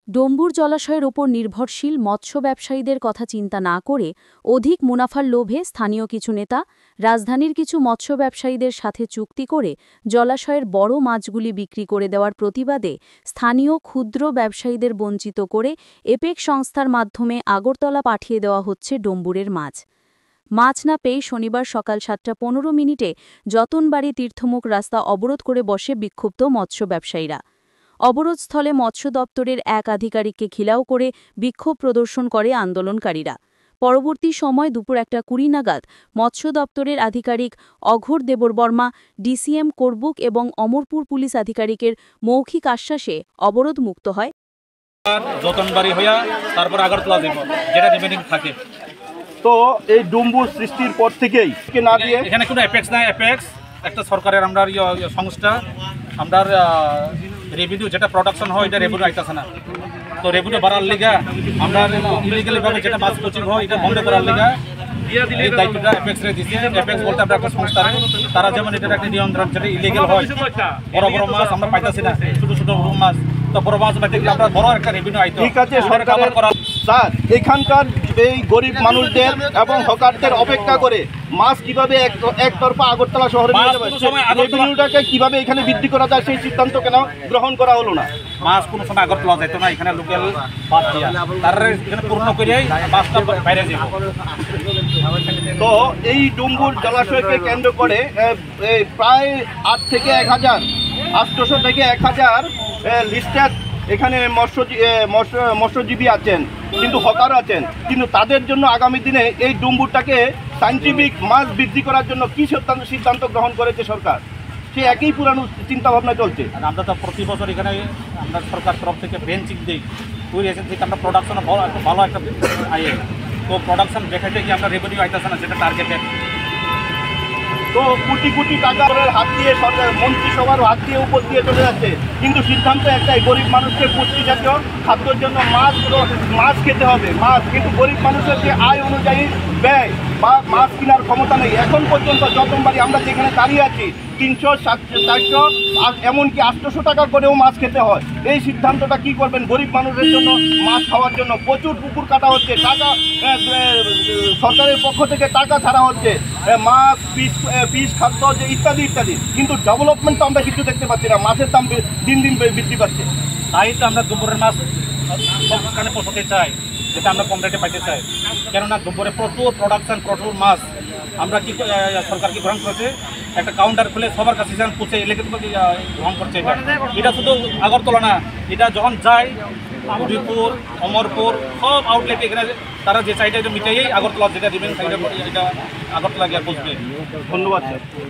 ডম্বুর জলাশয়ের ওপর নির্ভরশীল মৎস্য ব্যবসায়ীদের কথা চিন্তা না করে অধিক মুনাফার লোভে স্থানীয় কিছু নেতা রাজধানীর কিছু মৎস্য ব্যবসায়ীদের সাথে চুক্তি করে জলাশয়ের বড় মাছগুলি বিক্রি করে দেওয়ার প্রতিবাদে স্থানীয় ক্ষুদ্র ব্যবসায়ীদের বঞ্চিত করে এপেক্স সংস্থার মাধ্যমে আগরতলা পাঠিয়ে দেওয়া হচ্ছে ডম্বুরের মাছ। মাছ না পেয়ে শনিবার সকাল ৭:১৫ যতনবাড়ি তীর্থমুখ রাস্তা অবরোধ করে বসে বিক্ষুব্ধ মৎস্য ব্যবসায়ীরা। অবরোধস্থলে মৎস্য দপ্তরের এক আধিকারিককে ঘিরাও করে বিক্ষোভ প্রদর্শন করে আন্দোলনকারীরা। পরবর্তী সময় দুপুর ১:২০ নাগাদ মৎস্য দপ্তরের আধিকারিক অঘোর দেববর্মা, ডিসিএম করবুক এবং অমরপুর পুলিশ আধিকারিকের মৌখিক আশ্বাসে অবরোধ মুক্ত হয়। যতনবাড়ি হইয়া তারপর আগরতলা যাব, যেটা রিমেনিং থাকে। তো এই ডম্বুর সৃষ্টির পর থেকেই না দিয়ে এখানে কোনো এপেক্স নাই। এপেক্স একটা সরকারের আমরা সংস্থা, আমরা রেভিনিউ যেটা প্রোডাকশন হয় এটা রেভিনিউ আইতেছে না। তো রেভিনিউ বাড়ার লিগা আমরা ইলিগালিভাবে যেটা মাছ কোচিং হয় এটা বন্ধ করার লিগা এই দায়িত্বটা এপেক্সরে দিচ্ছে। এপেক্স বলতে আমরা একটা সংস্থা, তারা যেমন এটার একটা নিয়ন্ত্রণ, যেটা ইলিগাল হয়। বড় বড় মাছ আমরা পাইতেছি না, ছোটো ছোটো মাছ। তো বড় মাছ পাইতে গেলে আমরা বড় একটা রেভিনিউ আইতো। ঠিক আছে, সরকারের করা স্যার এখানকার এই গরিব মানুষদের এবং হকারদের অপেক্ষা করে মাছ কিভাবে একতরফা আগরতলা শহরে নিয়ে যাবে, রেভিনিউটাকে কিভাবে এখানে বৃদ্ধি করা যায় সেই সিদ্ধান্ত কেন গ্রহণ করা হলো না? মাছ কোনো সময় আগরতলা যেত না, এখানে লোকাল মাছ দিয়া তারা এখানে পূর্ণ করে মাছটা বাইরে যাব। তো এই ডম্বুর জলাশয়কে কেন্দ্র করে প্রায় ৮ থেকে ১,০০০, ৮০০ থেকে ১,০০০ লিস্টেড এখানে মৎস্যজীবী আছেন, কিন্তু হকার আছেন। কিন্তু তাদের জন্য আগামী দিনে এই ডম্বুরটাকে সায়েন্টিফিক মাছ বৃদ্ধি করার জন্য কি সিদ্ধান্ত গ্রহণ করেছে সরকার, সে একই পুরানো চিন্তাভাবনা চলছে। আমরা তো প্রতি বছর এখানে আমরা সরকার তরফ থেকে বেঞ্চিং দিই, ওই এজেন্সি থেকে আমরা প্রোডাকশন ভালো একটা আয়ে। তো প্রোডাকশন দেখাতে গিয়ে আমরা রেভিনিউ আইতেছে না, যেটা টার্গেটে। তো কোটি কোটি টাকার হাত দিয়ে সরকার মন্ত্রিসভার হাত দিয়ে উপর দিয়ে চলে যাচ্ছে, কিন্তু সিদ্ধান্ত একটাই, গরিব মানুষকে পুষ্টি জাতীয় খাদ্যের জন্য মাছ খেতে হবে, মাছ। কিন্তু গরিব মানুষের যে আয় অনুযায়ী ব্যয় বা মাছ কেনার ক্ষমতা নেই। এখন পর্যন্ত যতনবাড়ি আমরা যেখানে দাঁড়িয়ে আছি ৩০০, ৪০০, এমনকি ৮০০ টাকা করেও মাছ খেতে হয়। এই সিদ্ধান্তটা কি করবেন গরিব মানুষের জন্য? মাছ খাওয়ার জন্য প্রচুর পুকুর কাটা হচ্ছে, টাকা সরকারের পক্ষ থেকে টাকা ছাড়া হচ্ছে, মাছ পিস খাদ্য যে ইত্যাদি ইত্যাদি, কিন্তু ডেভেলপমেন্ট তো আমরা কিছু দেখতে পাচ্ছি না। মাছের দাম দিন দিন বৃদ্ধি পাচ্ছে। তাই তো আমরা দুপুরের মাছ সবখানে পৌঁছাতে চাই, যেটা আমরা কম রেটে পাইতে চাই। কেননা দুপুরে প্রচুর প্রোডাকশন, প্রচুর মাছ। আমরা কি সরকার কি গ্রহণ করেছে, একটা কাউন্টার খুলে সবার কাছে যেন পৌঁছে এলাকা গ্রহণ করছে। এটা শুধু আগরতলা না, এটা যখন যায় উদয়পুর, অমরপুর, সব আউটলেটে এখানে তারা যে চাইটা মিটাইয়েই আগরতলা যেটা দিবেন, এটা আগরতলা গিয়ে পৌঁছবে। ধন্যবাদ স্যার।